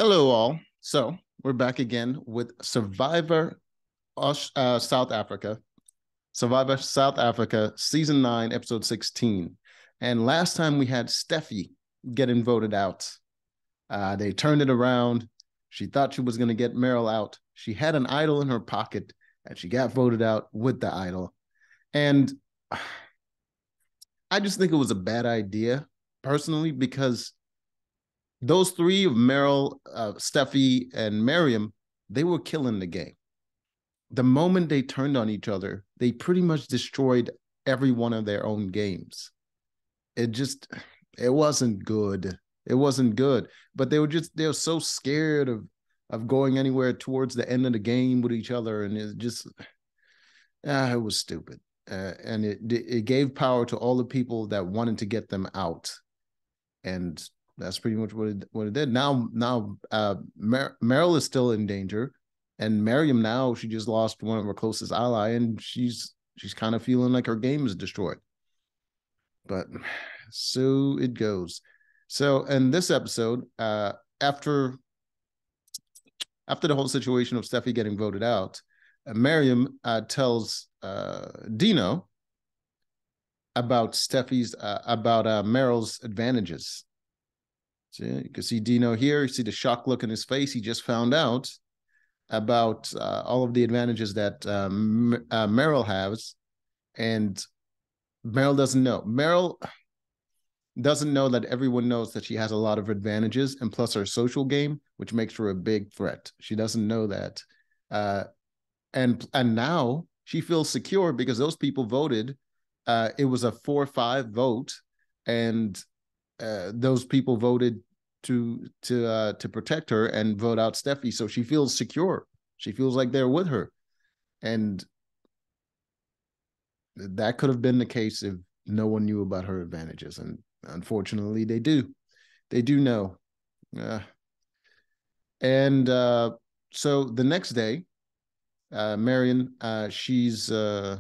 Hello, all. So we're back again with South Africa. Survivor South Africa, Season 9, Episode 16. And last time we had Steffi getting voted out. They turned it around. She thought she was going to get Meryl out. She had an idol in her pocket, and she got voted out with the idol. And I just think it was a bad idea, personally, because those three of Meryl, Steffi, and Miriam, they were killing the game. The moment they turned on each other, they pretty much destroyed every one of their own games. It wasn't good. It wasn't good. But they were so scared of going anywhere towards the end of the game with each other, and it was stupid. And it gave power to all the people that wanted to get them out, and that's pretty much what it did. Now, Meryl is still in danger, and Miriam now she just lost one of her closest ally, and she's kind of feeling like her game is destroyed. But so it goes. So in this episode, after the whole situation of Steffi getting voted out, Miriam tells Dino about Meryl's advantages. So you can see Dino here. You see the shock look in his face. He just found out about all of the advantages that Meryl has, and Meryl doesn't know. Meryl doesn't know that everyone knows that she has a lot of advantages, and plus her social game, which makes her a big threat. She doesn't know that, and now she feels secure because those people voted. It was a 4-5 vote, and those people voted to protect her and vote out Steffi. So she feels secure. She feels like they're with her. And that could have been the case if no one knew about her advantages. And unfortunately, they do. They do know. So the next day, Marion, she's... I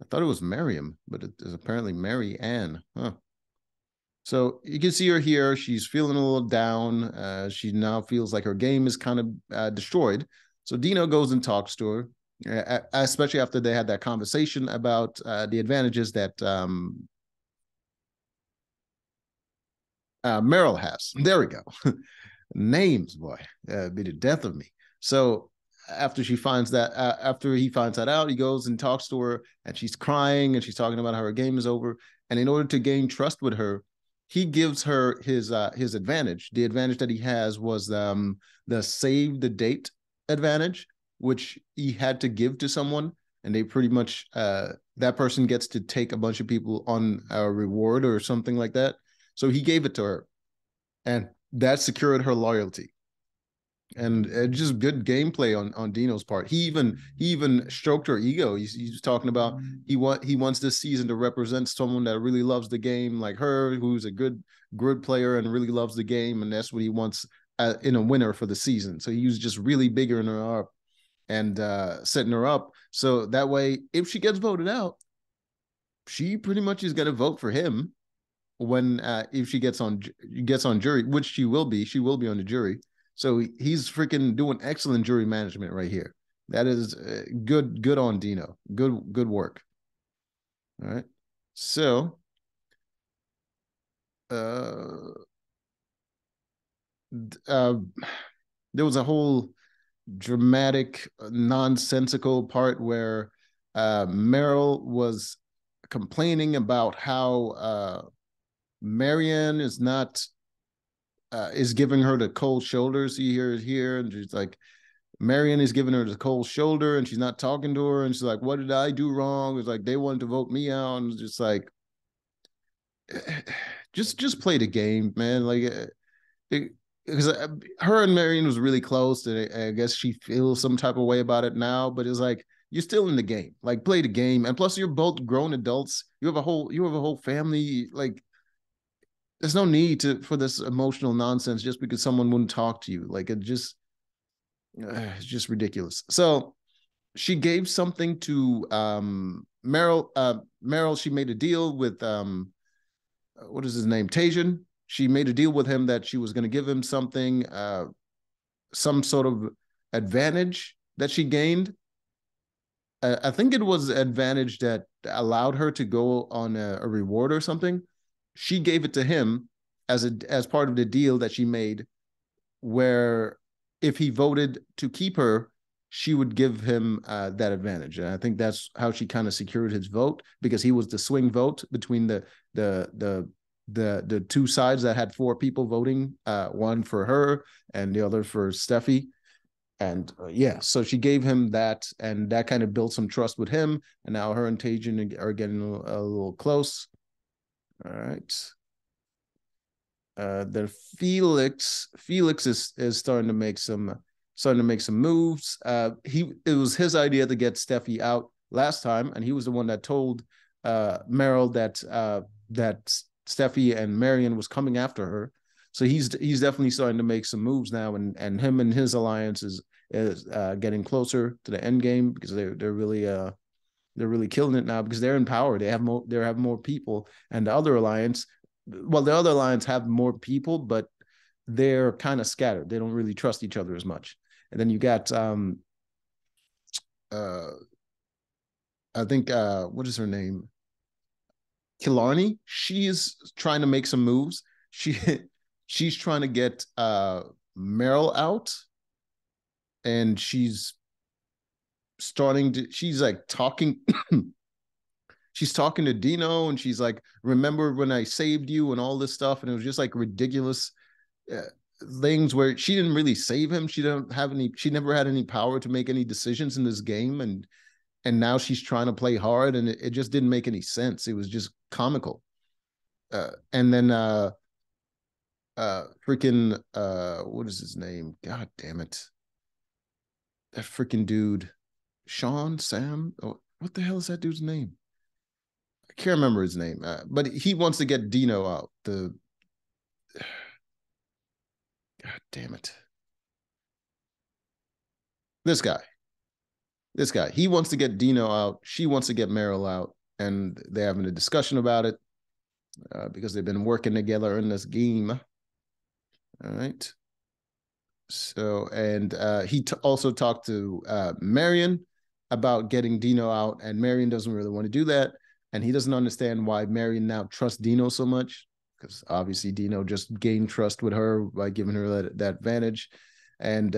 thought it was Miriam, but it is apparently Mary Ann. Huh. So you can see her here. She's feeling a little down. She now feels like her game is kind of destroyed. So Dino goes and talks to her, especially after they had that conversation about the advantages that Meryl has. There we go. Names, boy, be the death of me. So after he finds that out, he goes and talks to her, and she's crying, and she's talking about how her game is over. And in order to gain trust with her, he gives her his advantage. The advantage that he has was the save the date advantage, which he had to give to someone, and they pretty much that person gets to take a bunch of people on a reward or something like that. So he gave it to her, and that secured her loyalty. And just good gameplay on Dino's part. He even stroked her ego. He's talking about he wants this season to represent someone that really loves the game, like her, who's a good player and really loves the game, and that's what he wants in a winner for the season. So he was just really bigging her up and setting her up, so that way, if she gets voted out, she pretty much is going to vote for him when if she gets on jury, which she will be on the jury. So he's freaking doing excellent jury management right here. That is good on Dino. Good work. All right. So there was a whole dramatic, nonsensical part where Meryl was complaining about how Marianne is not is giving her the cold shoulder. See here, and she's like, Marianne is giving her the cold shoulder, and she's not talking to her, and she's like, "What did I do wrong?" It's like they wanted to vote me out, and it's just like, just play the game, man. Like, because her and Marianne was really close, and I guess she feels some type of way about it now. But it's like you're still in the game. Like, play the game, and plus you're both grown adults. You have a whole family. Like, there's no need for this emotional nonsense just because someone wouldn't talk to you. Like, it's just ridiculous. So she gave something to Meryl. Meryl, she made a deal with what is his name? Tajan. she made a deal with him that she was going to give him something, some sort of advantage that she gained. I think it was advantage that allowed her to go on a reward or something. She gave it to him as part of the deal that she made, where if he voted to keep her, she would give him that advantage. And I think that's how she kind of secured his vote, because he was the swing vote between the two sides that had 4 people voting, one for her and the other for Steffi. And yeah, so she gave him that, and that kind of built some trust with him. And now her and Tajin are getting a little close. All right. Then Felix is starting to make some moves. It was his idea to get Steffi out last time, and he was the one that told Meryl that Steffi and Marion was coming after her. So he's definitely starting to make some moves now, and him and his alliance is getting closer to the end game, because they're really killing it now, because they're in power. They have more people, and the other alliance have more people, but they're kind of scattered. They don't really trust each other as much. And then you got I think what is her name? Killarney. She is trying to make some moves. She's trying to get Meryl out, and she's like talking she's talking to Dino, and she's like, remember when I saved you and all this stuff. And it was just like ridiculous things where she didn't really save him. She never had any power to make any decisions in this game. And now she's trying to play hard, and it just didn't make any sense. It was just comical. And then freaking what is his name? God damn it. That freaking dude, Sam. Oh, what the hell is that dude's name? I can't remember his name, but he wants to get Dino out. God damn it. This guy. He wants to get Dino out. She wants to get Meryl out, and they're having a discussion about it because they've been working together in this game. All right. So, and he also talked to Marion about getting Dino out, and Marion doesn't really want to do that. And he doesn't understand why Marion now trusts Dino so much, because obviously Dino just gained trust with her by giving her that advantage. And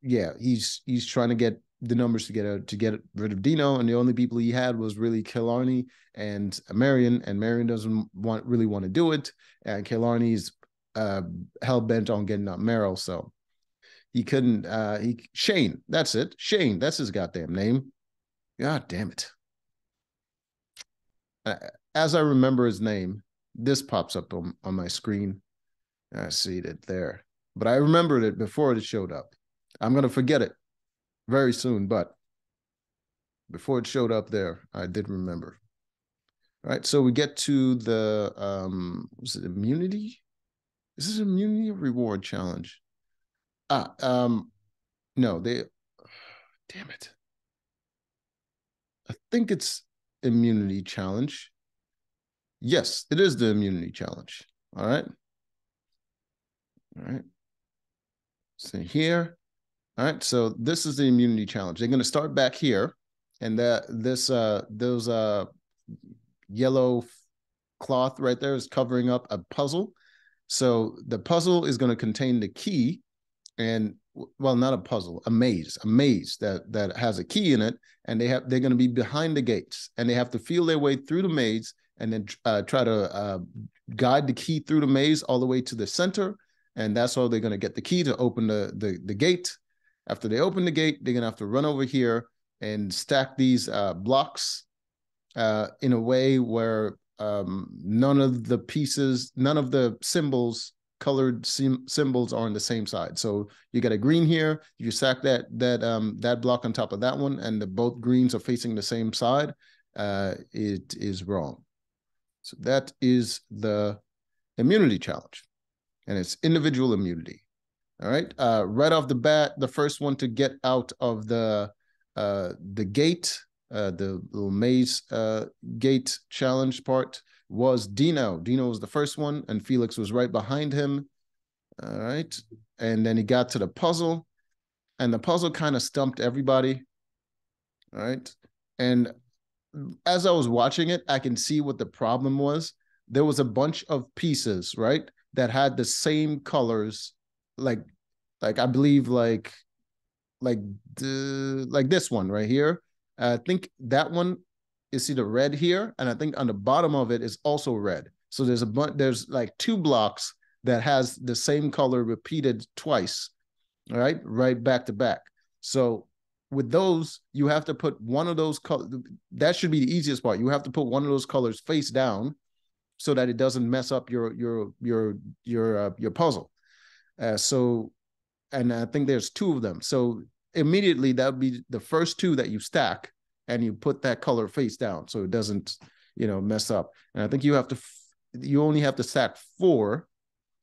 yeah, he's trying to get the numbers to get rid of Dino, and the only people he had was really Killarney and Marion doesn't really want to do it, and Killarney's hell bent on getting out Meryl, so he couldn't. Shane, that's it. Shane, that's his goddamn name. God damn it. As I remember his name, this pops up on my screen. I see it there, but I remembered it before it showed up. I'm gonna forget it very soon, but before it showed up there, I did remember. All right, so we get to the was it immunity? Is this immunity or reward challenge? No, damn it. I think it's immunity challenge. Yes, it is the immunity challenge. All right. So here. All right, so this is the immunity challenge. They're going to start back here, and those yellow cloth right there is covering up a puzzle. So the puzzle is going to contain the key, and well, not a puzzle, a maze that has a key in it, and they're going to be behind the gates, and they have to feel their way through the maze, and then try to guide the key through the maze all the way to the center, and that's how they're going to get the key to open the gate. After they open the gate, they're going to have to run over here and stack these blocks in a way where none of the colored symbols are on the same side. So you got a green here. You stack that block on top of that one, and both greens are facing the same side. It is wrong. So that is the immunity challenge, and it's individual immunity. All right. Right off the bat, the first one to get out of the gate, the little maze gate challenge part, was Dino. Dino was the first one, and Felix was right behind him. All right. And then he got to the puzzle, and the puzzle kind of stumped everybody. All right. And as I was watching it, I can see what the problem was. There was a bunch of pieces, right, that had the same colors, like I believe like like this one right here. I think that one is see the red here, and I think on the bottom of it is also red. So there's like two blocks that has the same color repeated twice, all right back to back. So with those, you have to put one of those colors. That should be the easiest part. You have to put one of those colors face down so that it doesn't mess up your puzzle. So, and I think there's two of them. So immediately that would be the first two that you stack, and you put that color face down so it doesn't, mess up. And I think you only have to stack four.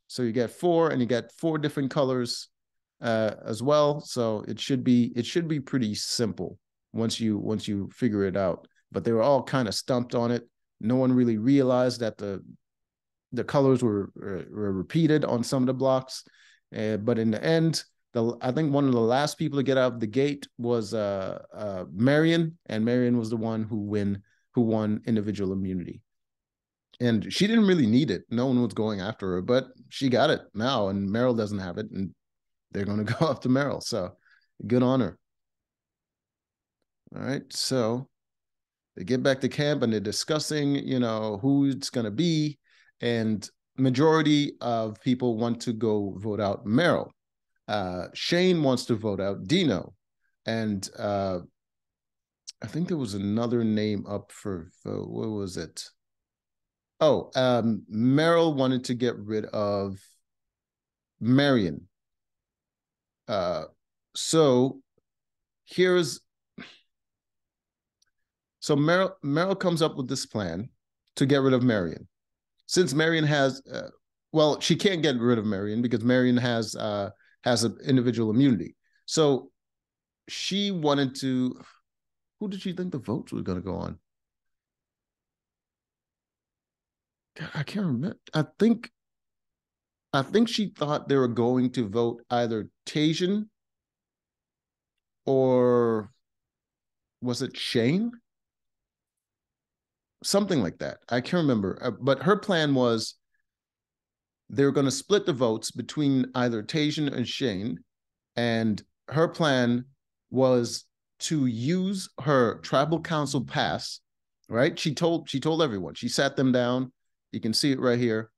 So you get four, and you get four different colors as well. So it should be pretty simple once you figure it out. But they were all kind of stumped on it. No one really realized that the colors were repeated on some of the blocks. But in the end, I think one of the last people to get out of the gate was Marion, and Marion was the one who won individual immunity. And she didn't really need it. No one was going after her, but she got it now, and Meryl doesn't have it, and they're going to go after Meryl. So good on her. All right. So they get back to camp, and they're discussing, who it's going to be. And majority of people want to go vote out Meryl. Shane wants to vote out Dino. And I think there was another name up for vote. What was it? Oh, Meryl wanted to get rid of Marion. So Meryl comes up with this plan to get rid of Marion. Since Marion has, she can't get rid of Marion because Marion has an individual immunity. So she wanted to. Who did she think the votes were going to go on? I can't remember. I think she thought they were going to vote either Tajan or was it Shane? Something like that. I can't remember. But her plan was they were going to split the votes between either Tajan and Shane. And her plan was to use her tribal council pass, right? She told everyone. She sat them down. You can see it right here.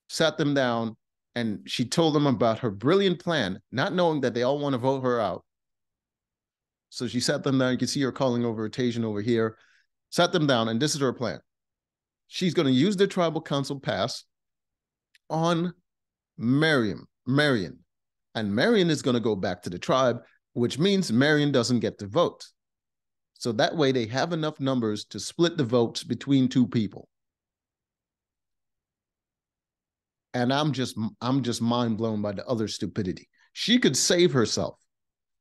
Sat them down, and she told them about her brilliant plan, not knowing that they all want to vote her out. So she sat them down. You can see her calling over Tajan over here. Sat them down, and this is her plan. She's going to use the tribal council pass on Marion. And Marion is going to go back to the tribe, which means Marion doesn't get to vote. So that way they have enough numbers to split the votes between two people. And I'm just mind blown by the other stupidity. She could save herself.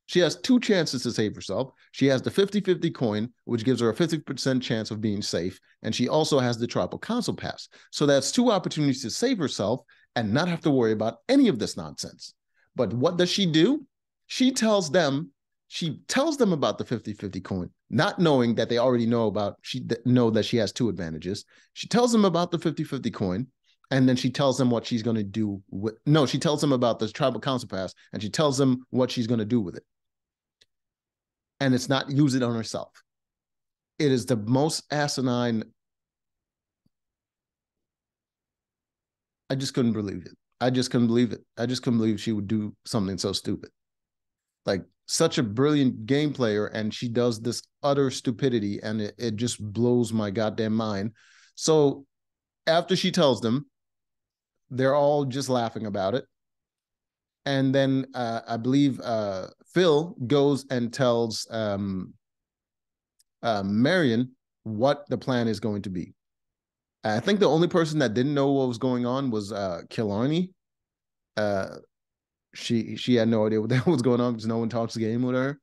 She has two chances to save herself. She has the 50-50 coin, which gives her a 50% chance of being safe. And she also has the tribal council pass. So that's two opportunities to save herself and not have to worry about any of this nonsense. But what does she do? She tells them about the 50-50 coin, not knowing that they already know that she has two advantages. She tells them about the 50-50 coin. And then she tells them what she's going to do she tells them about the tribal council pass, and she tells them what she's going to do with it. And it's not use it on herself. It is the most asinine. I just couldn't believe it. I just couldn't believe she would do something so stupid. Like, such a brilliant game player, and she does this utter stupidity, and it just blows my goddamn mind. So after she tells them, they're all just laughing about it. And then I believe Phil goes and tells Marion what the plan is going to be. I think the only person that didn't know what was going on was Killarney. She had no idea what that was going on because no one talks the game with her.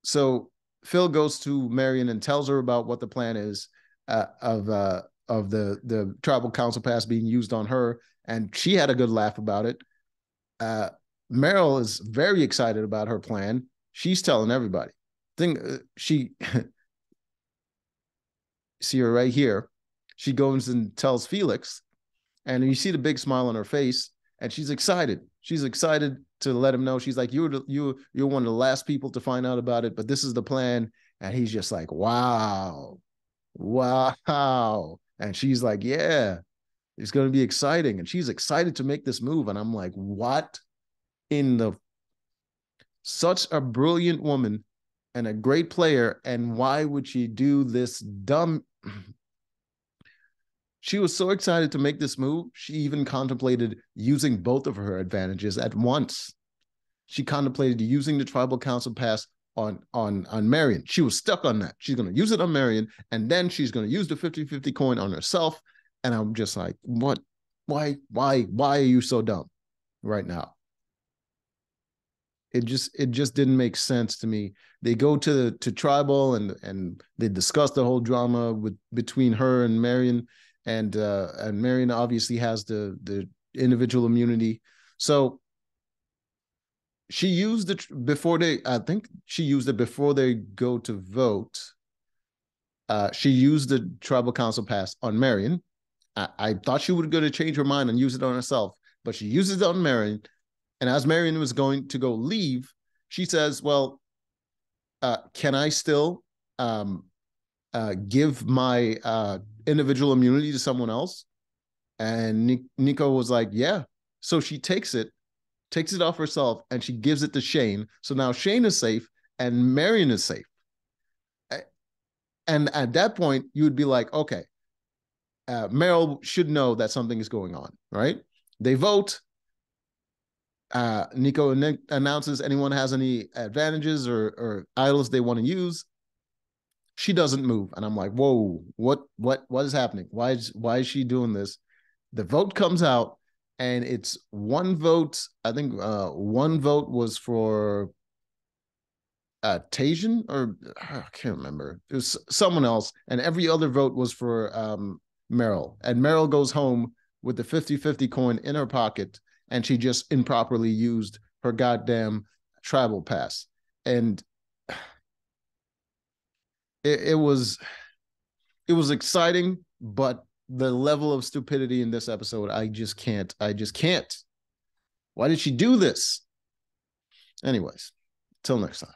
So Phil goes to Marion and tells her about what the plan is. of the tribal council pass being used on her, and she had a good laugh about it. Uh, Meryl is very excited about her plan. She's telling everybody. She see her right here. She goes and tells Felix, and you see the big smile on her face, and she's excited. She's excited to let him know. She's like, you're one of the last people to find out about it, but this is the plan. And he's just like, wow, wow. And she's like, yeah, it's going to be exciting. And she's excited to make this move. And I'm like, what in the, such a brilliant woman and a great player. And why would she do this dumb? She was so excited to make this move, she even contemplated using both of her advantages at once. She contemplated using the tribal council pass on Marion. She was stuck on that. She's going to use it on Marion, and then she's going to use the 50-50 coin on herself. And I'm just like, what? Why are you so dumb right now? It just didn't make sense to me. They go to tribal and they discuss the whole drama between her and Marion, and Marion obviously has the individual immunity. So she used it before they, I think she used it before they go to vote. She used the tribal council pass on Marion. I thought she would go to change her mind and use it on herself, but she uses it on Marion. And as Marion was going to go leave, she says, well, can I still give my individual immunity to someone else? And Nico was like, yeah. So she takes it off herself, and she gives it to Shane. So now Shane is safe and Marion is safe. And at that point, you would be like, okay, Meryl should know that something is going on, right? They vote. Nico announces anyone has any advantages or idols they want to use. She doesn't move, and I'm like, whoa, what is happening? Why is she doing this? The vote comes out, and it's one vote. I think one vote was for Tajan, or I can't remember. It was someone else, and every other vote was for Meryl. And Meryl goes home with the 50-50 coin in her pocket, and she just improperly used her goddamn tribal pass. And it was exciting, but the level of stupidity in this episode, I just can't. Why did she do this? Anyways, till next time.